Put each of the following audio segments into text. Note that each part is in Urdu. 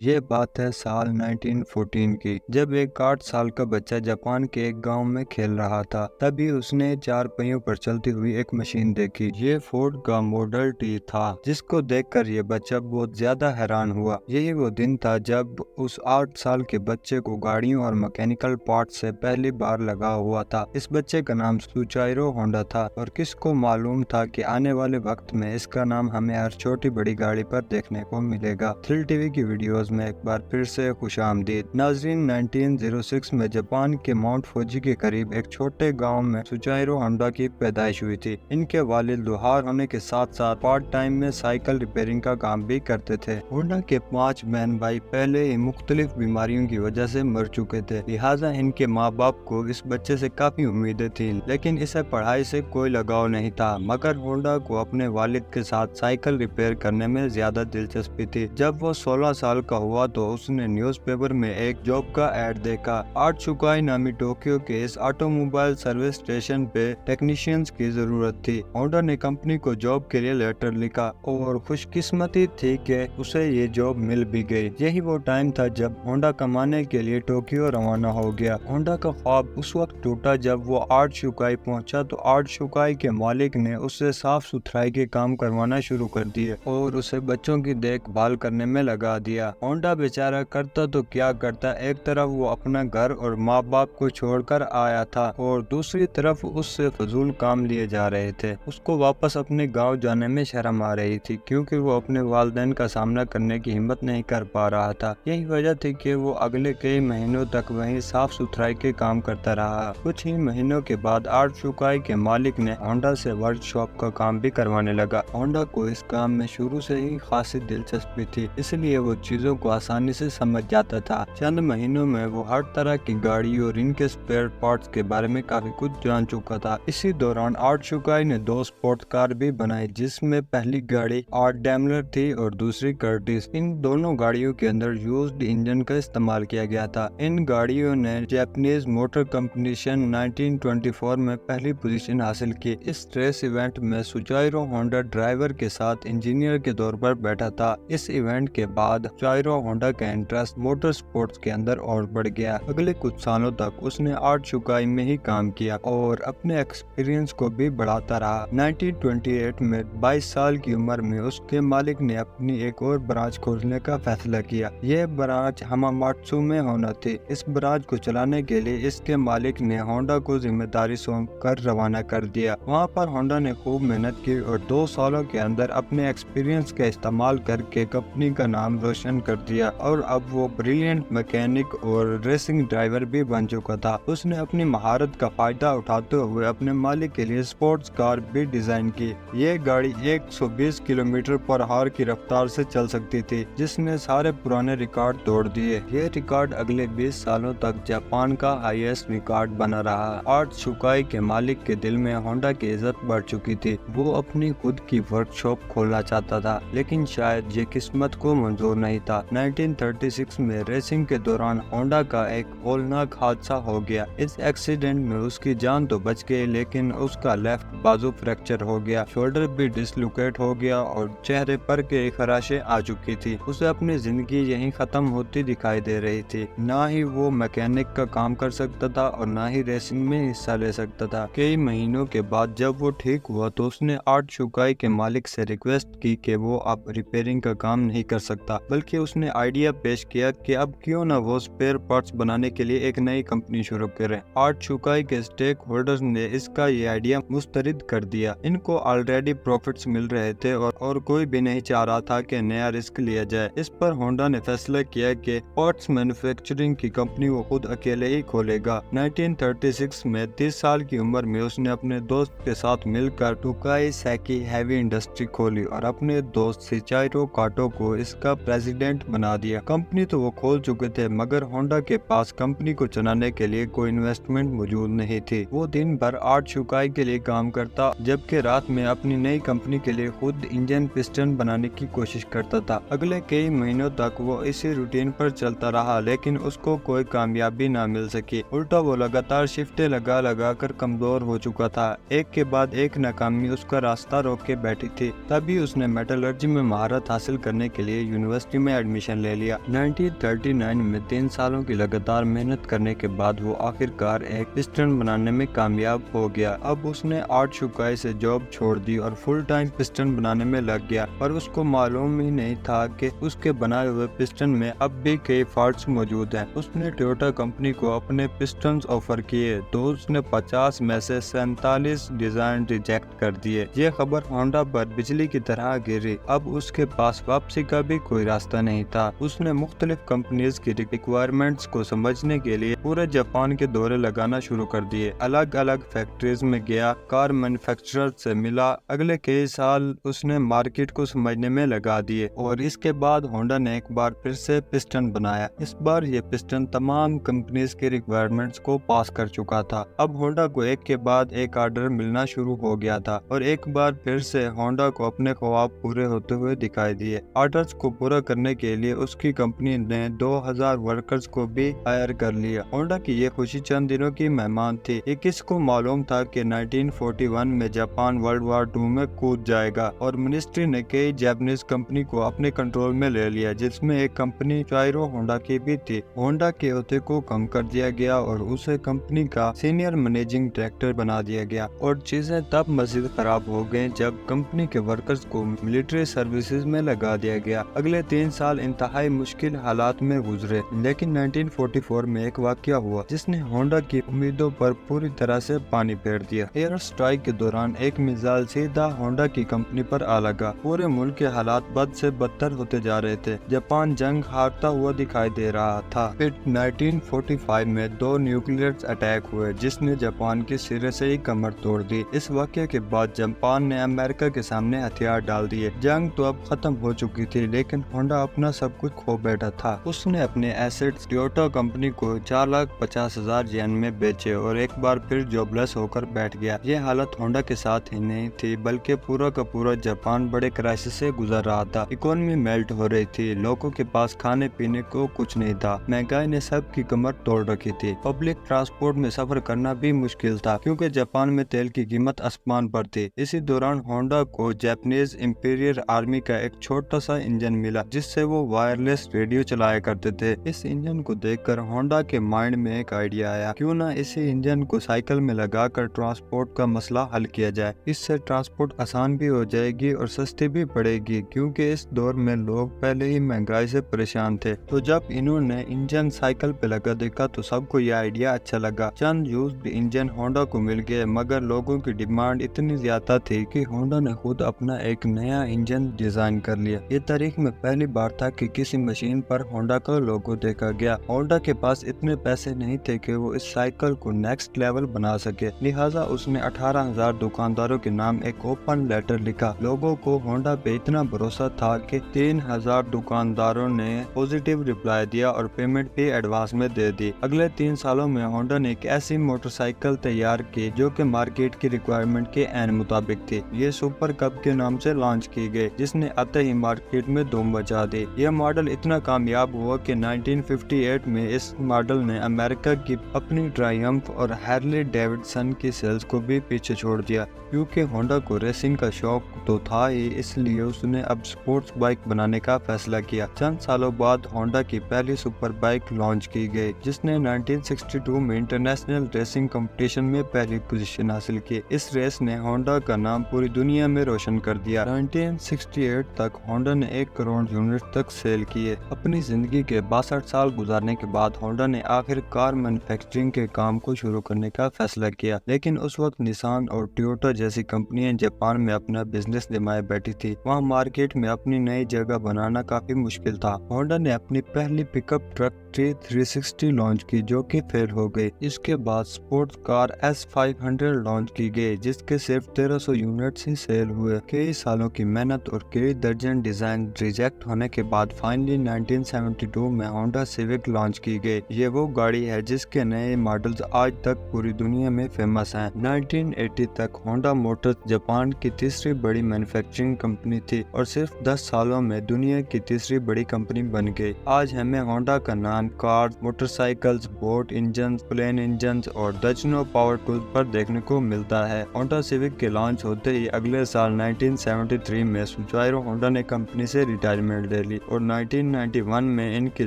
یہ بات ہے سال 1914 کی، جب ایک 8 سال کا بچہ جاپان کے ایک گاؤں میں کھیل رہا تھا۔ تبھی اس نے 4 پہیوں پر چلتی ہوئی ایک مشین دیکھی۔ یہ فورڈ کا ماڈل ٹی تھا، جس کو دیکھ کر یہ بچہ بہت زیادہ حیران ہوا۔ یہی وہ دن تھا جب اس 8 سال کے بچے کو گاڑیوں اور میکینیکل پارٹس سے پہلی بار لگا ہوا تھا۔ اس بچے کا نام سوچائرو ہونڈا تھا، اور کس کو معلوم تھا کہ آنے والے وقت میں اس کا نام ہمیں ہر چھوٹی بڑی گاڑی پر دیکھنے کو ملے گا۔ تھرل ٹی وی کی ویڈیوز میں ایک بار پھر سے خوش آمدید ناظرین۔ 1906 میں جاپان کے ماؤنٹ فوجی کے قریب ایک چھوٹے گاؤں میں سوچائرو ہونڈا کی پیدائش ہوئی تھی۔ ان کے والد لوہار ہونے کے ساتھ ساتھ پارٹ ٹائم میں سائیکل ریپیئرنگ کا کام بھی کرتے تھے۔ ہونڈا کے 5 بہن بھائی پہلے ہی مختلف بیماریوں کی وجہ سے مر چکے تھے، لہٰذا ان کے ماں باپ کو اس بچے سے کافی امیدیں تھیں، لیکن اسے پڑھائی سے کوئی لگاؤ نہیں تھا۔ مگر ہونڈا کو اپنے والد کے ساتھ سائیکل ریپیئر کرنے میں زیادہ دلچسپی تھی۔ جب وہ 16 سال کا ہوا تو اس نے نیوز پیپر میں ایک جاب کا ایڈ دیکھا۔ آرٹ شوکائی نامی ٹوکیو کے اس آٹو موبائل سروس اسٹیشن پہ ٹیکنیشینز کی ضرورت تھی۔ ہونڈا نے کمپنی کو جاب کے لیے لیٹر لکھا، اور خوش قسمتی تھی کہ اسے یہ جاب مل بھی گئی۔ یہی وہ ٹائم تھا جب ہونڈا کمانے کے لیے ٹوکیو روانہ ہو گیا۔ ہونڈا کا خواب اس وقت ٹوٹا جب وہ آرٹ شوکائی پہنچا تو آرٹ شوکائی کے مالک نے اس سے صاف ستھرائی کے کام کروانا شروع کر دیے اور اسے بچوں کی دیکھ بھال کرنے میں لگا دیا۔ ہونڈا بیچارہ کرتا تو کیا کرتا، ایک طرف وہ اپنا گھر اور ماں باپ کو چھوڑ کر آیا تھا، اور دوسری طرف اس سے فضول کام لیے جا رہے تھے۔ اس کو واپس اپنے گاؤں جانے میں شرم آ رہی تھی، کیونکہ وہ اپنے والدین کا سامنا کرنے کی ہمت نہیں کر پا رہا تھا۔ یہی وجہ تھی کہ وہ اگلے کئی مہینوں تک وہیں صاف ستھرائی کے کام کرتا رہا۔ کچھ ہی مہینوں کے بعد آرٹ شوکائی کے مالک نے ہونڈا سے ورک شاپ کا کام بھی کروانے لگا۔ ہونڈا کو اس کام میں شروع سے ہی خاصی دلچسپی تھی، اس لیے وہ چیزوں کو آسانی سے سمجھ جاتا تھا۔ چند مہینوں میں وہ ہر طرح کی گاڑی اور ان کے اسپیئر پارٹس کے بارے میں کافی کچھ جان چکا تھا۔ اسی دوران آرٹ شوکائی نے 2 اسپورٹ کار بھی بنائی، جس میں پہلی گاڑی آرٹ ڈیملر تھی اور دوسری کرٹس۔ ان دونوں گاڑیوں کے اندر یوزڈ انجن کا استعمال کیا گیا تھا۔ ان گاڑیوں نے جاپانیز موٹر کمپٹیشن 1924 میں پہلی پوزیشن حاصل کی۔ اس ریس ایونٹ میں سوچائرو ہونڈا ڈرائیور کے ساتھ انجینئر کے طور پر بیٹھا تھا۔ اس ایونٹ کے بعد سوچائرو ہونڈا کا انٹرسٹ موٹر سپورٹس کے اندر اور بڑھ گیا۔ اگلے کچھ سالوں تک اس نے آرٹ شوکائی میں ہی کام کیا اور اپنے ایکسپیرینس کو بھی بڑھاتا رہا۔ 1928 میں 22 سال کی عمر میں اس کے مالک نے اپنی ایک اور برانچ کھولنے کا فیصلہ کیا۔ یہ برانچ ہاماماتسو میں ہونا تھی۔ اس برانچ کو چلانے کے لیے اس کے مالک نے ہونڈا کو ذمہ داری سونپ کر روانہ کر دیا۔ وہاں پر ہونڈا نے خوب محنت کی اور 2 سالوں کے اندر اپنے ایکسپیرینس کا استعمال کر کے کمپنی کا نام روشن کر دیا، اور اب وہ بریلینٹ میکینک اور ریسنگ ڈرائیور بھی بن چکا تھا۔ اس نے اپنی مہارت کا فائدہ اٹھاتے ہوئے اپنے مالک کے لیے سپورٹس کار بھی ڈیزائن کی۔ یہ گاڑی 120 کلومیٹر پر ہار کی رفتار سے چل سکتی تھی، جس نے سارے پرانے ریکارڈ توڑ دیے۔ یہ ریکارڈ اگلے 20 سالوں تک جاپان کا ہائیسٹ ریکارڈ بنا رہا۔ آرٹ شوکائی کے مالک کے دل میں ہونڈا کی عزت بڑھ چکی تھی۔ وہ اپنی خود کی ورک شاپ کھولنا چاہتا تھا، لیکن شاید یہ قسمت کو منظور نہیں تھا۔ 1936 میں ریسنگ کے دوران ہونڈا کا ایک ہولناک حادثہ ہو گیا۔ اس ایکسیڈنٹ میں اس کی جان تو بچ گئی، لیکن اس کا لیفٹ بازو فریکچر ہو گیا، شولڈر بھی ڈسلوکیٹ ہو گیا اور چہرے پر کئی خراشیں آ چکی تھی۔ اسے اپنی زندگی یہیں ختم ہوتی دکھائی دے رہی تھی۔ نہ ہی وہ میکینک کا کام کر سکتا تھا اور نہ ہی ریسنگ میں حصہ لے سکتا تھا۔ کئی مہینوں کے بعد جب وہ ٹھیک ہوا تو اس نے آرٹ شوکائی کے مالک سے ریکویسٹ کی کہ وہ اب ریپیئرنگ کا کام نہیں کر سکتا، بلکہ اس نے آئیڈیا پیش کیا کہ اب کیوں نہ وہ اسپیئر پارٹس بنانے کے لیے ایک نئی کمپنی شروع کرے۔ آرٹ شوکائی کے اسٹیک ہولڈرز نے اس کا یہ آئیڈیا مسترد کر دیا۔ ان کو آلریڈی پروفٹس مل رہے تھے اور کوئی بھی نہیں چاہ رہا تھا کہ نیا رسک لیا جائے۔ اس پر ہونڈا نے فیصلہ کیا کہ پارٹس مینوفیکچرنگ کی کمپنی وہ خود اکیلے ہی کھولے گا۔ 1936 میں 30 سال کی عمر میں اس نے اپنے دوست کے ساتھ مل کر ٹوکائی سیکی ہیوی انڈسٹری کھولی اور اپنے دوست سیچائرو کاٹو کو اس کا پریزیڈنٹ بنا دیا۔ کمپنی تو وہ کھول چکے تھے، مگر ہونڈا کے پاس کمپنی کو چلانے کے لیے کوئی انویسٹمنٹ موجود نہیں تھی۔ وہ دن بھر آرٹ شوکائی کے لیے کام کرتا، جبکہ رات میں اپنی نئی کمپنی کے لیے خود انجن پسٹن بنانے کی کوشش کرتا تھا۔ اگلے کئی مہینوں تک وہ اسی روٹین پر چلتا رہا، لیکن اس کو کوئی کامیابی نہ مل سکی۔ الٹا وہ لگاتار شفٹیں لگا کر کمزور ہو چکا تھا۔ ایک کے بعد ایک ناکامی اس کا راستہ روک کے بیٹھی تھی۔ تبھی اس نے میٹالرجی میں مہارت حاصل کرنے کے لیے یونیورسٹی میں ایڈمیشن لے لیا۔ 1939 میں 3 سالوں کی لگاتار محنت کرنے کے بعد وہ آخرکار ایک پسٹن بنانے میں کامیاب ہو گیا۔ اب اس نے آرٹ شوکائی سے جاب چھوڑ دی اور فل ٹائم پسٹن بنانے میں لگ گیا، پر اس کو معلوم ہی نہیں تھا کہ اس کے بنائے ہوئے پسٹن میں اب بھی کئی فالٹس موجود ہیں۔ اس نے ٹویوٹا کمپنی کو اپنے پسٹنز آفر کیے تو اس نے 50 میں سے 47 ڈیزائن ریجیکٹ کر دیے۔ یہ خبر ہونڈا پر بجلی کی طرح گری۔ اب اس کے پاس واپسی کا بھی کوئی راستہ نہیں تھا۔ اس نے مختلف کمپنیز کی ریکوائرمنٹس کو سمجھنے کے لیے پورے جاپان کے دورے لگانا شروع کر دیے۔ الگ الگ فیکٹریز میں گیا، کار مینوفیکچرر سے ملا۔ اگلے کئی سال اس نے مارکیٹ کو سمجھنے میں لگا دیے اور اس کے بعد ہونڈا نے ایک بار پھر سے پسٹن بنایا۔ اس بار یہ پسٹن تمام کمپنیز کے ریکوائرمنٹس کو پاس کر چکا تھا۔ اب ہونڈا کو ایک کے بعد ایک آرڈر ملنا شروع ہو گیا تھا اور ایک بار پھر سے ہونڈا کو اپنے خواب پورے ہوتے ہوئے دکھائی دیے۔ آرڈرز کو پورا کرنے کے لیے اس کی کمپنی نے 2000 ورکرز کو بھی ہائر کر لیا۔ ہونڈا کی یہ خوشی چند دنوں کی مہمان تھی۔ یہ کس کو معلوم تھا کہ 1941 میں جاپان ورلڈ وار 2 میں کود جائے گا اور منسٹری نے کئی جاپانیز کمپنی کو اپنے کنٹرول میں لے لیا، جس میں ایک کمپنی چائرو ہونڈا کی بھی تھی۔ ہونڈا کے عہدے کو کم کر دیا گیا اور اسے کمپنی کا سینئر مینیجنگ ڈائریکٹر بنا دیا گیا، اور چیزیں تب مزید خراب ہو گئیں جب کمپنی کے ورکرز کو ملٹری سروسز میں لگا دیا گیا۔ اگلے 3 سال انتہائی مشکل حالات میں گزرے، لیکن 1944 میں ایک واقعہ ہوا جس نے ہونڈا کی امیدوں پر پوری طرح سے پانی پھیر دیا۔ ایئر اسٹرائیک کے دوران ایک میزائل سیدھا ہونڈا کی کمپنی پر آ لگا۔ پورے ملک کے حالات بد سے بدتر ہوتے جا رہے تھے۔ جاپان جنگ ہارتا ہوا دکھائی دے رہا تھا۔ پھر 1945 میں 2 نیوکلیئر اٹیک ہوئے جس نے جاپان کی سرے سے ہی کمر توڑ دی۔ اس واقعے کے بعد جاپان نے امریکہ کے سامنے ہتھیار ڈال دیے۔ جنگ تو اب ختم ہو چکی تھی، لیکن ہونڈا اپنا سب کچھ کھو بیٹھا تھا۔ اس نے اپنے ایسٹس ٹویوٹا کمپنی کو 4,50,000 ین میں بیچے اور ایک بار پھر جاب لیس ہو کر بیٹھ گیا۔ یہ حالت ہونڈا کے ساتھ ہی نہیں تھی بلکہ پورا کا پورا جاپان بڑے کرائسس سے گزر رہا تھا۔ اکانومی میلٹ ہو رہی تھی، لوگوں کے پاس کھانے پینے کو کچھ نہیں تھا، مہنگائی نے سب کی کمر توڑ رکھی تھی۔ پبلک ٹرانسپورٹ میں سفر کرنا بھی مشکل تھا کیونکہ جاپان میں تیل کی قیمت آسمان پر تھی۔ اسی دوران ہونڈا کو جاپانیز امپیریل آرمی کا ایک چھوٹا سا انجن ملا جس سے وہ وائرلیس ریڈیو چلایا کرتے تھے۔ اس انجن کو دیکھ کر ہونڈا کے مائنڈ میں ایک آئیڈیا آیا، کیوں نہ اسی انجن کو سائیکل میں لگا کر ٹرانسپورٹ کا مسئلہ حل کیا جائے۔ اس سے ٹرانسپورٹ آسان بھی ہو جائے گی اور سستی بھی پڑے گی کیونکہ اس دور میں لوگ پہلے ہی مہنگائی سے پریشان تھے۔ تو جب انہوں نے انجن سائیکل پہ لگا دیکھا تو سب کو یہ آئیڈیا اچھا لگا۔ چند یوزڈ انجن ہونڈا کو مل گئے، مگر لوگوں کی ڈیمانڈ اتنی زیادہ تھی کہ ہونڈا نے خود اپنا ایک نیا انجن ڈیزائن کر لیا۔ یہ تاریخ میں پہلی بار تھا کہ کسی مشین پر ہونڈا کا لوگو دیکھا گیا۔ ہونڈا کے پاس اتنے پیسے نہیں تھے کہ وہ اس سائیکل کو نیکسٹ لیول بنا سکے، لہٰذا اس نے 18,000 دکانداروں کے نام ایک اوپن لیٹر لکھا۔ لوگوں کو ہونڈا پہ اتنا بھروسہ تھا کہ 3,000 دکانداروں نے پوزیٹیو رپلائی دیا اور پیمنٹ بھی ایڈوانس میں دے دی۔ اگلے 3 سالوں میں ہونڈا نے ایک ایسی موٹر سائیکل تیار کی جو کہ مارکیٹ کی ریکوائرمنٹ کے عین مطابق تھی۔ یہ سپر کب کے نام سے لانچ کی گئی جس نے آتے ہی مارکیٹ میں دھوم مچا دی۔ یہ ماڈل اتنا کامیاب ہوا کہ 1958 میں اس ماڈل نے امریکہ کی اپنی ٹرائمف اور ہارلے ڈیوڈسن کی سیلز کو بھی پیچھے چھوڑ دیا۔ کیونکہ ہونڈا کو ریسنگ کا شوق تو تھا ہی، اس لیے اس نے اب سپورٹس بائک بنانے کا فیصلہ کیا۔ چند سالوں بعد ہونڈا کی پہلی سپر بائک لانچ کی گئی جس نے 1962 میں انٹرنیشنل ریسنگ کمپٹیشن میں پہلی پوزیشن حاصل کی۔ اس ریس نے ہونڈا کا نام پوری دنیا میں روشن کر دیا۔ 1968 تک ہونڈا نے 1 کروڑ یونٹ تک سیل کیے۔ اپنی زندگی کے 62 سال گزارنے کے بعد ہونڈا نے آخر کار مینوفیکچرنگ کے کام کو شروع کرنے کا فیصلہ کیا، لیکن اس وقت نسان اور ٹویوٹا جیسی کمپنیاں جاپان میں اپنا بزنس جمائے بیٹھی تھی۔ وہاں مارکیٹ میں اپنی نئی جگہ بنانا کافی مشکل تھا۔ ہونڈا نے اپنی پہلی پک اپ ٹرک T360 لانچ کی جو کہ فیل ہو گئی۔ اس کے بعد سپورٹس کار S500 لانچ کی گئی جس کے صرف 1300 یونٹس ہی سیل ہوئے۔ کئی سالوں کی محنت اور کئی درجن ڈیزائن ریجیکٹ ہونے کے بعد فائنلی 1972 میں ہونڈا سیوک لانچ کی گئی۔ یہ وہ گاڑی ہے جس کے نئے ماڈلز آج تک پوری دنیا میں فیمس ہیں۔ 1980 تک ہونڈا موٹرز جاپان کی تیسری بڑی مینوفیکچرنگ کمپنی تھی اور صرف 10 سالوں میں دنیا کی تیسری بڑی کمپنی بن گئی۔ آج ہمیں ہونڈا کا نام cars, motorcycles, boat engines, plane engines اور درجنوں پاور ٹولز پر دیکھنے کو ملتا ہے۔ ہونڈا سیوک کے لانچ ہوتے ہی اگلے سال 1973 میں سوچائرو ہونڈا نے کمپنی سے ریٹائرمنٹ لے لی۔ اور 1991 میں ان کی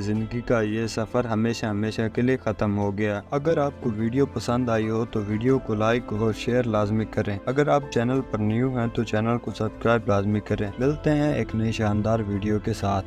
زندگی کا یہ سفر ہمیشہ ہمیشہ کے لیے ختم ہو گیا۔ اگر آپ کو ویڈیو پسند آئی ہو تو ویڈیو کو لائک اور شیئر لازمی کریں۔ اگر آپ چینل پر نیو ہیں تو چینل کو سبسکرائب لازمی کریں۔ ملتے ہیں ایک نئی شاندار ویڈیو کے ساتھ۔